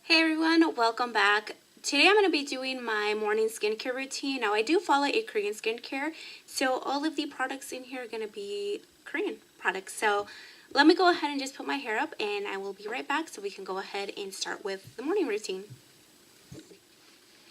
Hey everyone, welcome back. Today I'm going to be doing my morning skincare routine. Now I do follow a Korean skincare, so all of the products in here are going to be Korean products. So let me go ahead and just put my hair up and I will be right back so we can go ahead and start with the morning routine.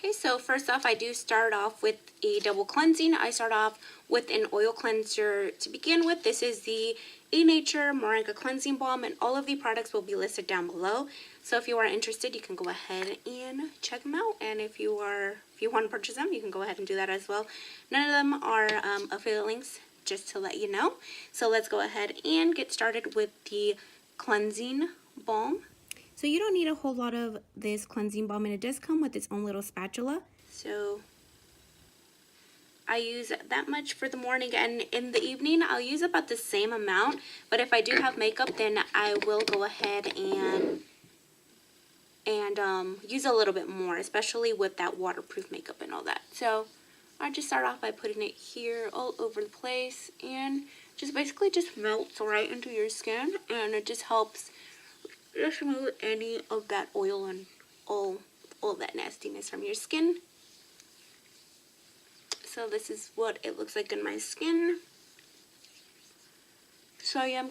Okay, so first off, I do start off with a double cleansing. I start off with an oil cleanser to begin with. This is the A Nature Moringa Cleansing Balm, and all of the products will be listed down below. So if you are interested, you can go ahead and check them out. And if you want to purchase them, you can go ahead and do that as well. None of them are affiliate links, just to let you know. So let's go ahead and get started with the cleansing balm. So you don't need a whole lot of this cleansing balm, and it does come with its own little spatula. So I use that much for the morning, and in the evening I'll use about the same amount. But if I do have makeup, then I will go ahead and use a little bit more, especially with that waterproof makeup and all that. So I just start off by putting it here all over the place, and just basically just melts right into your skin, and it just helps just remove any of that oil and all that nastiness from your skin. So this is what it looks like in my skin. So yeah,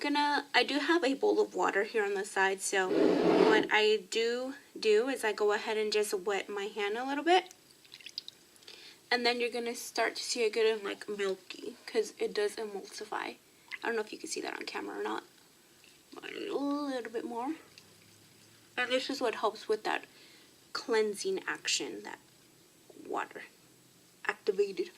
I do have a bowl of water here on the side. So what I do is I go ahead and just wet my hand a little bit. And then you're gonna start to see it getting like milky, because it does emulsify. I don't know if you can see that on camera or not. But a little bit more. And this is what helps with that cleansing action, that water activated.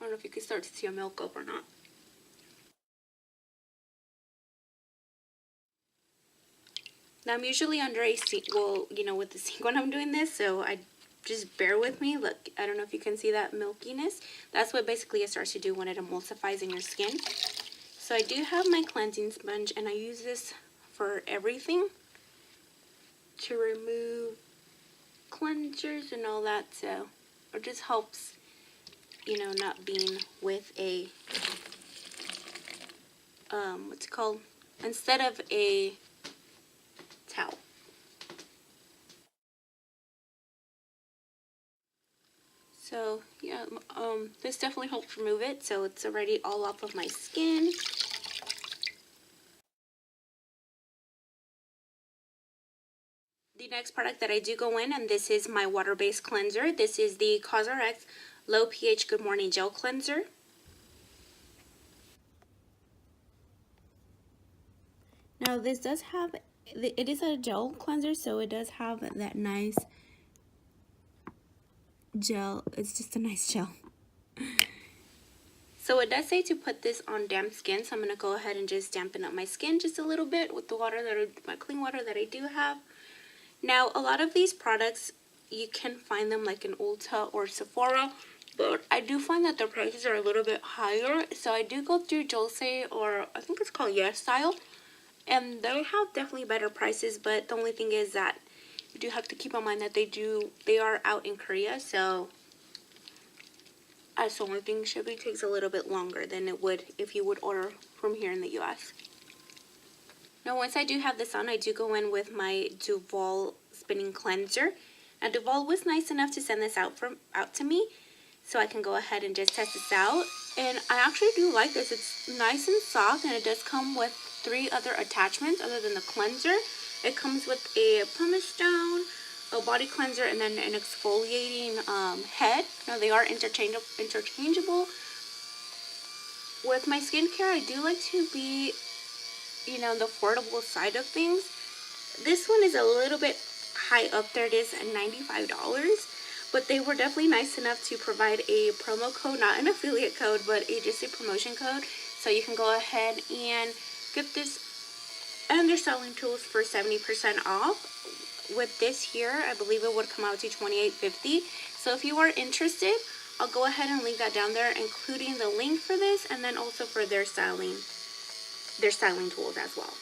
I don't know if you can start to see a milk up or not. Now I'm usually under a sink, well, with the sink when I'm doing this, so I just bear with me. Look, I don't know if you can see that milkiness. That's what basically it starts to do when it emulsifies in your skin. So I do have my cleansing sponge, and I use this for everything to remove cleansers and all that. So it just helps, not being with a what's it called, instead of a towel. So yeah, this definitely helps remove it, so it's already all off of my skin. The next product that I do go in, and this is my water-based cleanser. This is the Cosrx Low pH Good Morning Gel Cleanser. Now this does have, it is a gel cleanser, so it does have that nice gel. It's just a nice gel. So it does say to put this on damp skin, so I'm going to go ahead and just dampen up my skin just a little bit with the water my clean water that I do have. Now a lot of these products, you can find them like in Ulta or Sephora, but I do find that their prices are a little bit higher. So I do go through Jessi, or I think it's called Yes Style, and they have definitely better prices, but the only thing is that you do have to keep in mind that they are out in Korea, so that's the only thing. Shipping takes a little bit longer than it would if you would order from here in the US. Now once I do have this on, I do go in with my Duvolle spinning cleanser. Now Duvolle was nice enough to send this out to me, so I can go ahead and just test this out. And I actually do like this. It's nice and soft, and it does come with 3 other attachments other than the cleanser. It comes with a pumice stone, a body cleanser, and then an exfoliating head. Now they are interchangeable. With my skincare, I do like to be, the affordable side of things. This one is a little bit high up there. It is $95, but they were definitely nice enough to provide a promo code, not an affiliate code, but just a promotion code, so you can go ahead and get this and their selling tools for 70% off. With this here, I believe it would come out to $28.50. So if you are interested, I'll go ahead and link that down there, including the link for this, and then also for their styling tools as well.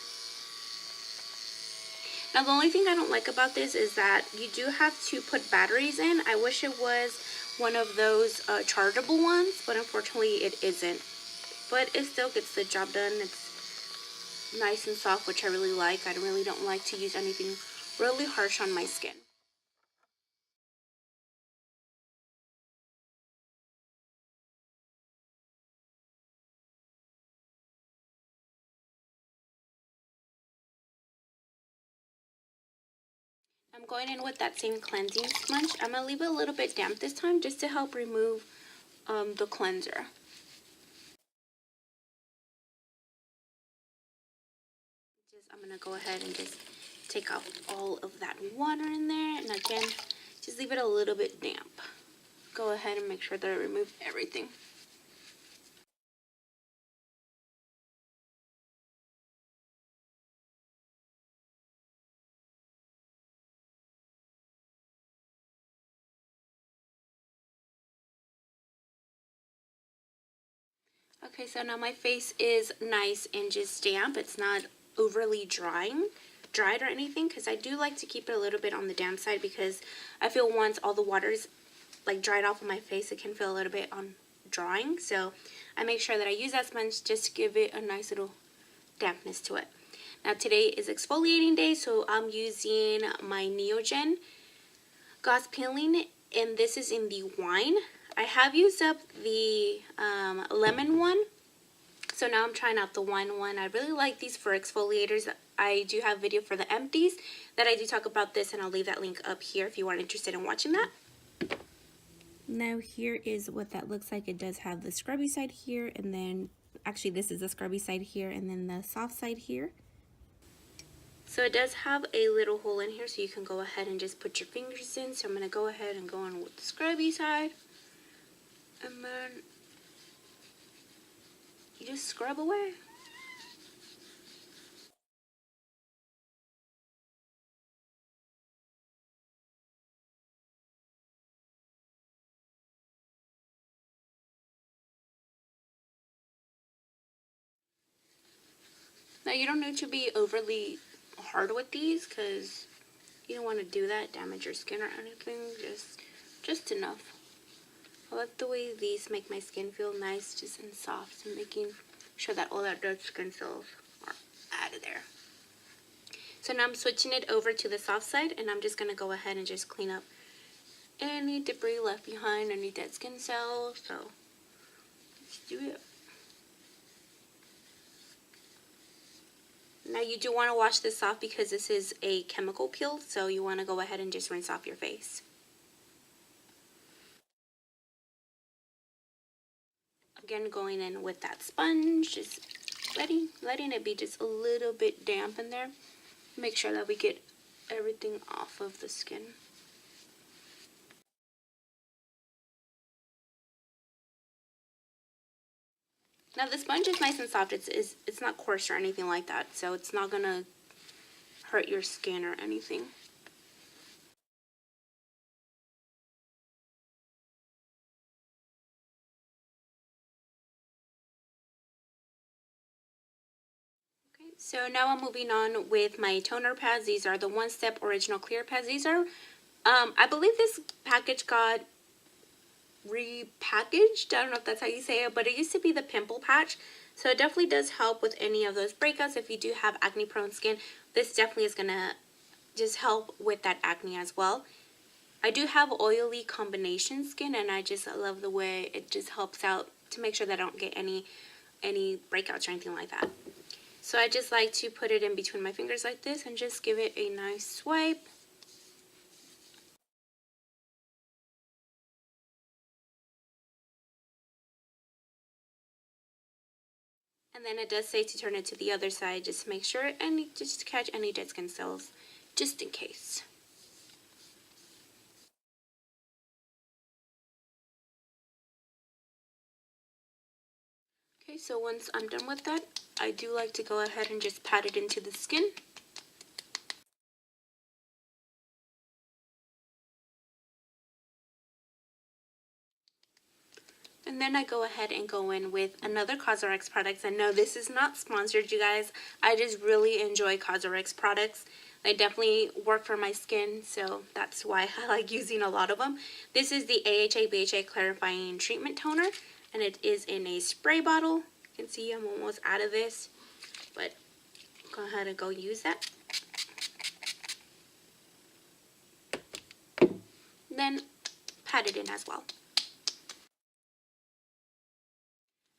Now the only thing I don't like about this is that you do have to put batteries in. I wish it was one of those chargeable ones, but unfortunately it isn't. But it still gets the job done. nice and soft, which I really like. I really don't like to use anything really harsh on my skin. I'm going in with that same cleansing sponge. I'm going to leave it a little bit damp this time just to help remove the cleanser. I'm going to go ahead and just take off all of that water in there. And again, just leave it a little bit damp. Go ahead and make sure that I remove everything. Okay, so now my face is nice and just damp. It's not overly dried or anything, because I do like to keep it a little bit on the damp side, because I feel once all the water's like dried off of my face, it can feel a little bit on drying. So I make sure that I use that sponge just to give it a nice little dampness to it. Now today is exfoliating day, so I'm using my Neogen gauze peeling, and this is in the wine. I have used up the lemon one, so now I'm trying out the wine one. I really like these for exfoliators. I do have a video for the empties that I do talk about this, and I'll leave that link up here if you are interested in watching that. Now here is what that looks like. It does have the scrubby side here, and then actually this is the scrubby side here, and then the soft side here. So it does have a little hole in here, so you can go ahead and just put your fingers in. So I'm going to go ahead and go in with the scrubby side. And then you just scrub away. Now you don't need to be overly hard with these, because you don't want to do that, damage your skin or anything. Just enough. I like the way these make my skin feel nice, just and soft, and making sure that all that dead skin cells are out of there. So now I'm switching it over to the soft side, and I'm just going to go ahead and just clean up any debris left behind, any dead skin cells. So let's do it. Now you do want to wash this off, because this is a chemical peel, so you want to go ahead and just rinse off your face. Again, going in with that sponge, just letting it be just a little bit damp in there. Make sure that we get everything off of the skin. Now the sponge is nice and soft. It's not coarse or anything like that, so it's not gonna hurt your skin or anything. So now I'm moving on with my toner pads. These are the One Step Original Clear pads. These are, I believe this package got repackaged. I don't know if that's how you say it, but it used to be the pimple patch. So it definitely does help with any of those breakouts. If you do have acne prone skin, this definitely is going to just help with that acne as well. I do have oily combination skin, and I just love the way it just helps out to make sure that I don't get any breakouts or anything like that. So I just like to put it in between my fingers like this and just give it a nice swipe. And then it does say to turn it to the other side, just to make sure, and just to catch any dead skin cells, just in case. Okay, so once I'm done with that, I do like to go ahead and just pat it into the skin. And then I go ahead and go in with another Cosrx products. And no, this is not sponsored, you guys. I just really enjoy Cosrx products. They definitely work for my skin, so that's why I like using a lot of them. This is the AHA/BHA Clarifying Treatment Toner, and it is in a spray bottle. You can see I'm almost out of this, but go ahead and go use that. Then pat it in as well.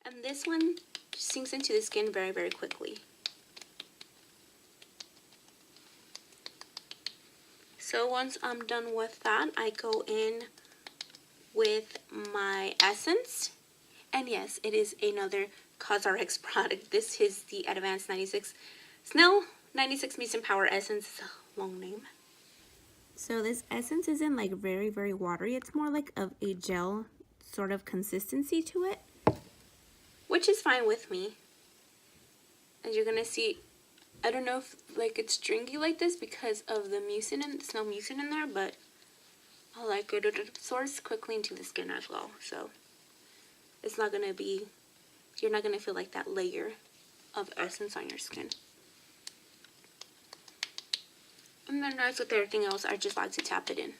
And this one sinks into the skin very, very quickly. So once I'm done with that, I go in with my essence. And yes, it is another Cosrx product. This is the Advanced 96 SNAIL 96 MUCIN Power Essence. It's a long name. So this essence isn't like very, very watery. It's more like of a gel sort of consistency to it, which is fine with me. As you're gonna see, I don't know if like it's stringy like this because of the MUCIN and SNAIL MUCIN in there, but I like it. It absorbs quickly into the skin as well, so it's not gonna be, you're not gonna feel like that layer of essence on your skin. And then as with everything else, I just like to tap it in.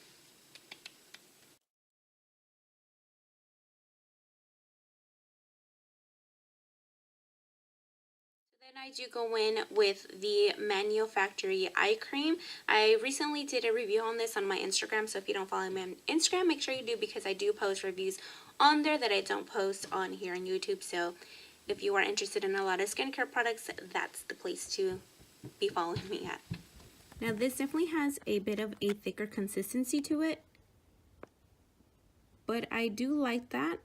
Then I do go in with the MANYO Factory Eye Cream. I recently did a review on this on my Instagram, so if you don't follow me on Instagram, make sure you do, because I do post reviews on there that I don't post on here on YouTube. So if you are interested in a lot of skincare products, that's the place to be following me at. Now this definitely has a bit of a thicker consistency to it, but I do like that.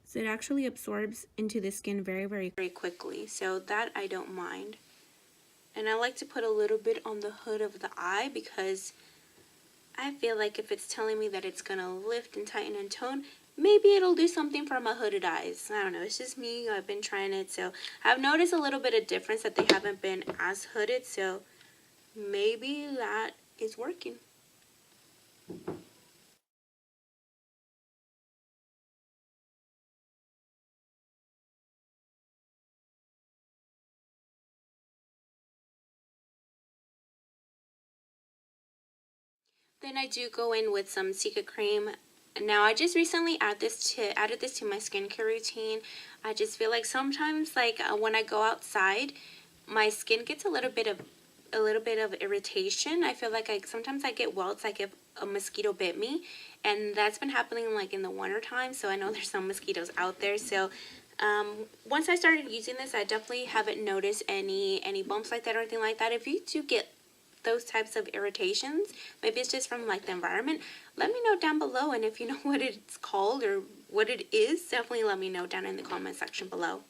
So it actually absorbs into the skin very, very, very quickly. So that I don't mind. And I like to put a little bit on the hood of the eye because I feel like if it's telling me that it's gonna lift and tighten and tone, maybe it'll do something for my hooded eyes. I don't know, it's just me. I've been trying it, so I've noticed a little bit of difference that they haven't been as hooded, so maybe that is working. Then I do go in with some CICA cream. Now I just recently added this to my skincare routine. I just feel like sometimes, like when I go outside, my skin gets a little bit of irritation. I feel like sometimes I get welts like if a mosquito bit me, and that's been happening like in the winter time. So I know there's some mosquitoes out there. So once I started using this, I definitely haven't noticed any bumps like that or anything like that. If you do get those types of irritations, maybe it's just from like the environment, let me know down below. And if you know what it's called or what it is, definitely let me know down in the comment section below.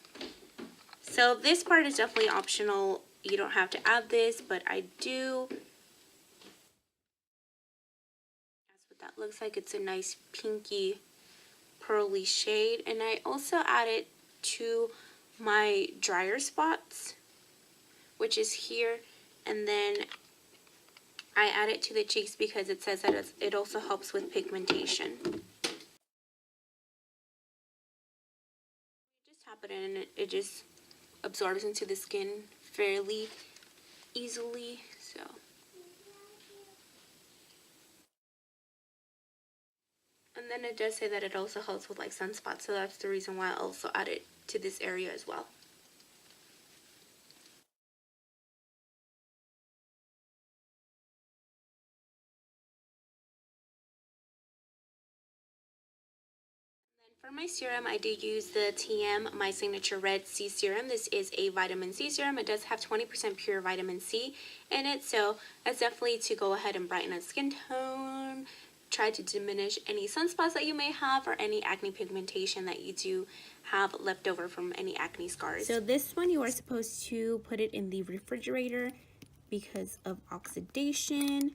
So this part is definitely optional. You don't have to add this, but I do. That's what that looks like. It's a nice pinky pearly shade. And I also add it to my drier spots, which is here, and then I add it to the cheeks because it says that it also helps with pigmentation. Just tap it in and it just absorbs into the skin fairly easily. So and then it does say that it also helps with like sunspots, so that's the reason why I also add it to this area as well. For my serum, I do use the TM, my signature red C serum. This is a vitamin C serum. It does have 20% pure vitamin C in it, so that's definitely to go ahead and brighten up skin tone, try to diminish any sunspots that you may have or any acne pigmentation that you do have left over from any acne scars. So this one you are supposed to put it in the refrigerator because of oxidation.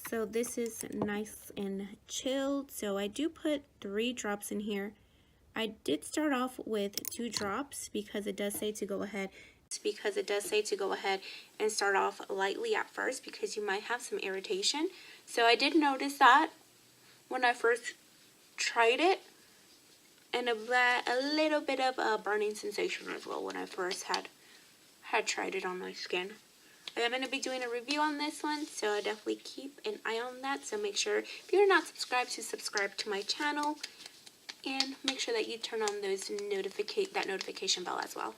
So this is nice and chilled. So I do put 3 drops in here. I did start off with 2 drops because it does say to go ahead and start off lightly at first because you might have some irritation. So I did notice that when I first tried it, and a little bit of a burning sensation as well when I first had tried it on my skin. I am going to be doing a review on this one, so I definitely keep an eye on that. So make sure, if you're not subscribed, to subscribe to my channel, and make sure that you turn on those that notification bell as well.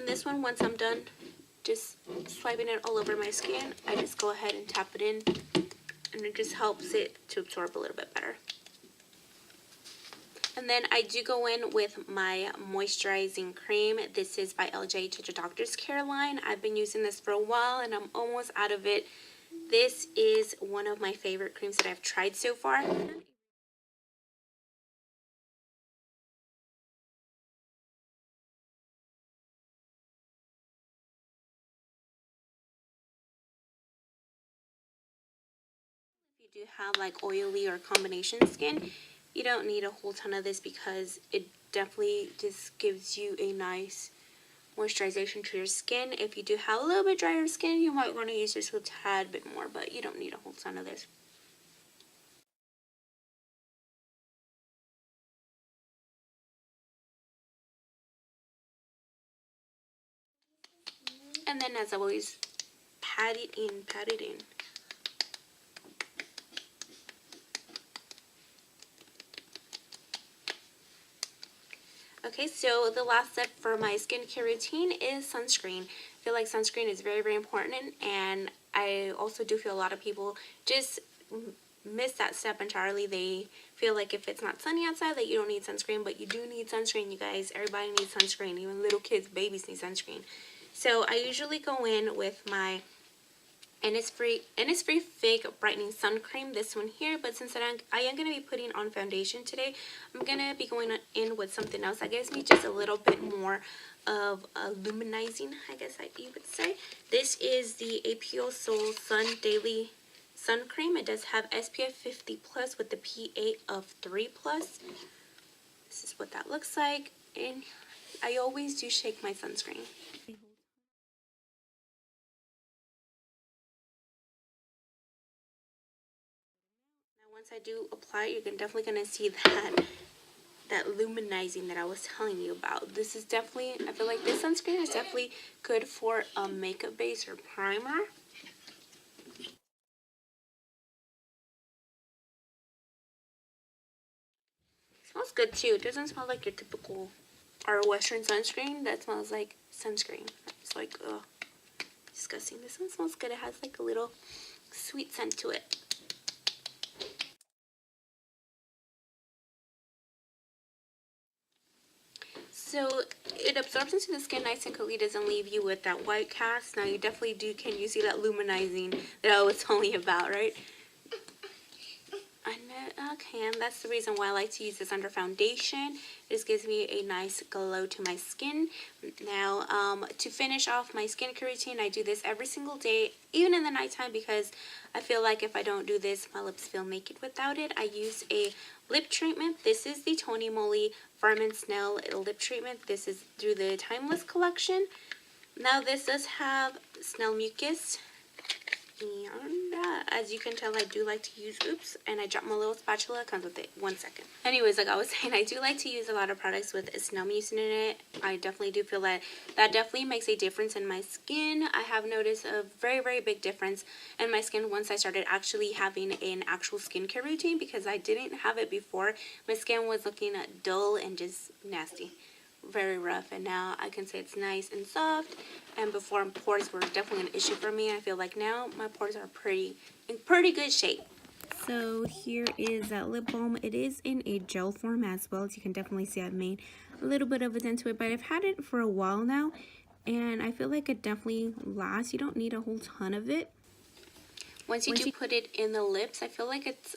this one, once I'm done just swiping it all over my skin, I just go ahead and tap it in, and it just helps it to absorb a little bit better. And then I do go in with my moisturizing cream. This is by LJ to the Doctor's Care line. I've been using this for a while and I'm almost out of it. This is one of my favorite creams that I've tried so far. If you do have like oily or combination skin, you don't need a whole ton of this because it definitely just gives you a nice moisturization to your skin. If you do have a little bit drier skin, you might want to use this a tad bit more, but you don't need a whole ton of this. And then as always, pat it in, pat it in. Okay, so the last step for my skincare routine is sunscreen. I feel like sunscreen is very, very important, and I also do feel a lot of people just miss that step entirely. They feel like if it's not sunny outside that you don't need sunscreen, but you do need sunscreen, you guys. Everybody needs sunscreen, even little kids, babies need sunscreen. So I usually go in with my Innisfree Fake Brightening Sun Cream, this one here, but since I am going to be putting on foundation today, I'm going to be going in with something else that gives me just a little bit more of a luminizing, I guess you would say. This is the AIPPO Soul Sun Daily Sun Cream. It does have SPF 50 plus with the PA of 3 plus. This is what that looks like, and I always do shake my sunscreen. Once I do apply it, you're definitely going to see that luminizing that I was telling you about. This is definitely, I feel like this sunscreen is definitely good for a makeup base or primer. It smells good too. It doesn't smell like your typical or Western sunscreen that smells like sunscreen. It's like, ugh, disgusting. This one smells good. It has like a little sweet scent to it. So it absorbs into the skin nice and quickly. It doesn't leave you with that white cast. Now you definitely can you see that luminizing that I was telling you about, right? Okay, and that's the reason why I like to use this under foundation. This gives me a nice glow to my skin. Now, to finish off my skincare routine, I do this every single day, even in the nighttime, because I feel like if I don't do this, my lips feel naked without it. I use a lip treatment. This is the TONYMOLY FERMENT SNAIL lip treatment. This is through the Timeless collection. Now, this does have snail mucus. And as you can tell, I do like to use, oops, and I dropped my little spatula, comes with it, 1 second. Anyways, like I was saying, I do like to use a lot of products with snail mucin in it. I definitely do feel that definitely makes a difference in my skin. I have noticed a very, very big difference in my skin once I started actually having an actual skincare routine, because I didn't have it before. My skin was looking dull and just nasty, very rough, and now I can say it's nice and soft. And before, pores were definitely an issue for me. I feel like now my pores are in pretty good shape. So here is that lip balm. It is in a gel form as well. As you can definitely see, I've made a little bit of a dent to it, but I've had it for a while now, and I feel like it definitely lasts. You don't need a whole ton of it. Once you do put it in the lips, I feel like it's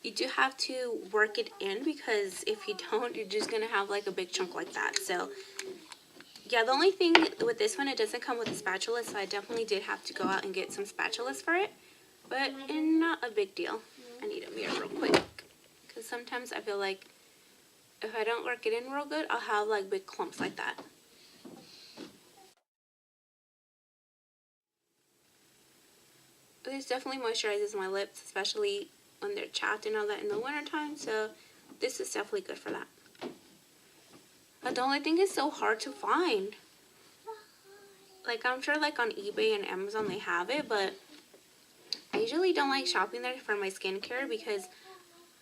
you do have to work it in, because if you don't, you're just gonna have like a big chunk like that. So yeah, the only thing with this one, it doesn't come with a spatula, so I definitely did have to go out and get some spatulas for it, but not a big deal. I need a mirror real quick, because sometimes I feel like if I don't work it in real good, I'll have like big clumps like that. This definitely moisturizes my lips, especially when they're chapped and all that in the wintertime, so this is definitely good for that. But the only thing is so hard to find. Like, I'm sure like on eBay and Amazon they have it, but I usually don't like shopping there for my skincare, because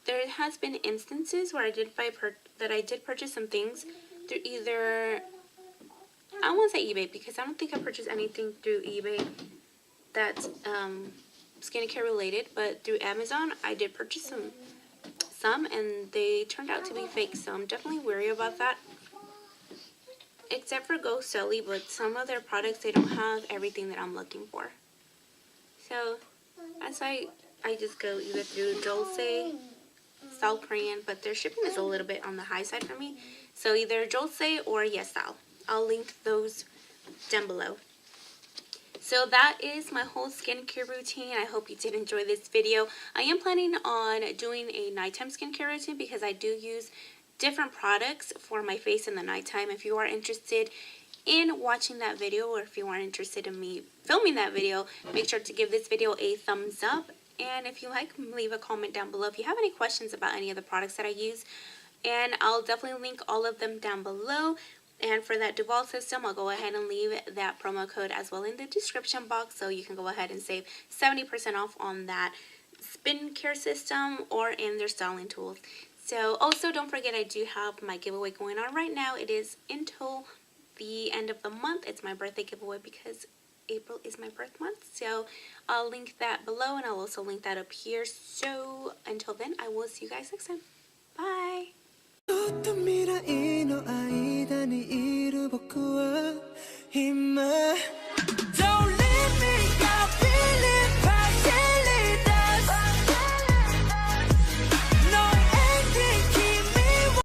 there has been instances where I did purchase some things through either I won't say eBay because I don't think I purchased anything through eBay that's skincare related, but through Amazon I did purchase some and they turned out to be fake, so I'm definitely wary about that. Except for Go Selly, but some of their products, they don't have everything that I'm looking for. So that's why I just go either through Dulce, South Korean, but their shipping is a little bit on the high side for me. So either Dulce or Yesal. I'll link those down below. So that is my whole skincare routine. I hope you did enjoy this video. I am planning on doing a nighttime skincare routine because I do use different products for my face in the nighttime. If you are interested in watching that video, or if you are interested in me filming that video, make sure to give this video a thumbs up. And if you like, leave a comment down below if you have any questions about any of the products that I use. And I'll definitely link all of them down below. And for that Duvolle system, I'll go ahead and leave that promo code as well in the description box, so you can go ahead and save 70% off on that skincare system or in their styling tools. So also don't forget, I do have my giveaway going on right now. It is until the end of the month. It's my birthday giveaway because April is my birth month. So I'll link that below, and I'll also link that up here. So until then, I will see you guys next time. Bye. 未来の間にいる僕は今